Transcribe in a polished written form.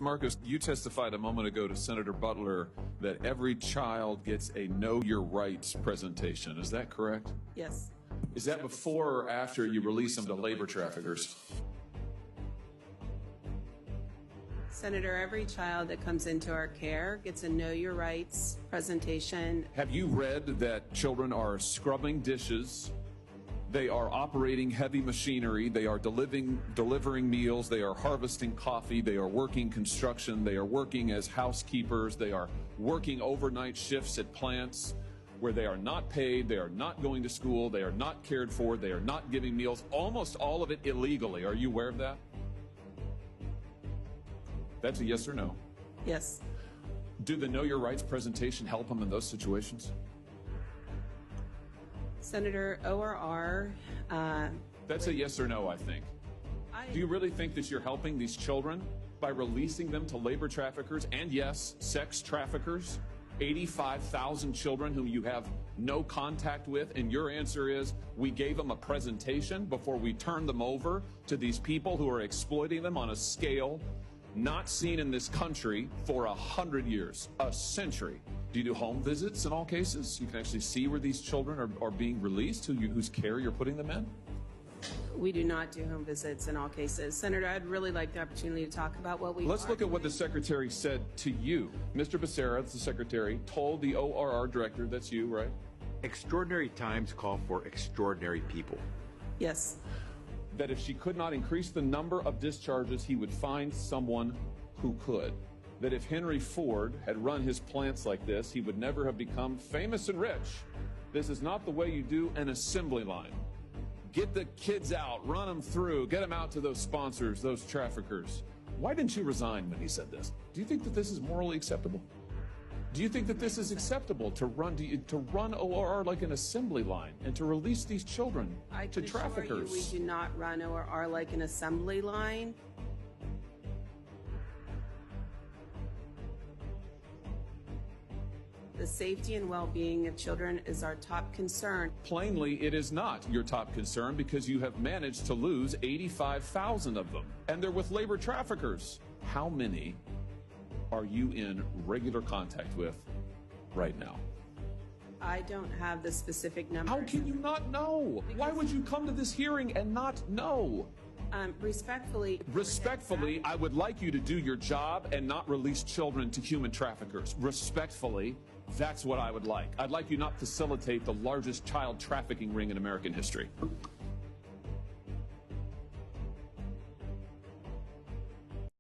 Marcus, you testified a moment ago to Senator Butler that every child gets a Know Your Rights presentation. Is that correct? Yes. Is that before or after you release them to labor traffickers? Senator, every child that comes into our care gets a Know Your Rights presentation. Have you read that children are scrubbing dishes? They are operating heavy machinery. They are delivering meals. They are harvesting coffee. They are working construction. They are working as housekeepers. They are working overnight shifts at plants where they are not paid. They are not going to school. They are not cared for. They are not giving meals. Almost all of it illegally. Are you aware of that? That's a yes or no. Yes. Do the Know Your Rights presentation help them in those situations? Senator, ORR. That's a yes or no, I think. Do you really think that you're helping these children by releasing them to labor traffickers and, yes, sex traffickers? 85,000 children whom you have no contact with, and your answer is we gave them a presentation before we turned them over to these people who are exploiting them on a scale not seen in this country for 100 years, a century. Do you do home visits in all cases? You can actually see where these children are being released, whose care you're putting them in? We do not do home visits in all cases. Senator, I'd really like the opportunity to talk about what we Let's look at what the secretary said to you. Mr. Becerra, the secretary, told the ORR director, that's you, right? Extraordinary times call for extraordinary people. Yes. That if she could not increase the number of discharges, he would find someone who could. That if Henry Ford had run his plants like this, he would never have become famous and rich. This is not the way you do an assembly line. Get the kids out, run them through, get them out to those sponsors, those traffickers. Why didn't you resign when he said this? Do you think that this is morally acceptable? Do you think that this is acceptable to run ORR like an assembly line and to release these children to traffickers? We do not run ORR like an assembly line. The safety and well-being of children is our top concern. Plainly, it is not your top concern because you have managed to lose 85,000 of them. And they're with labor traffickers. How many are you in regular contact with right now? I don't have the specific number. How can you not know? Why would you come to this hearing and not know? Respectfully, I would like you to do your job and not release children to human traffickers. Respectfully, that's what I would like. I'd like you not facilitate the largest child trafficking ring in American history.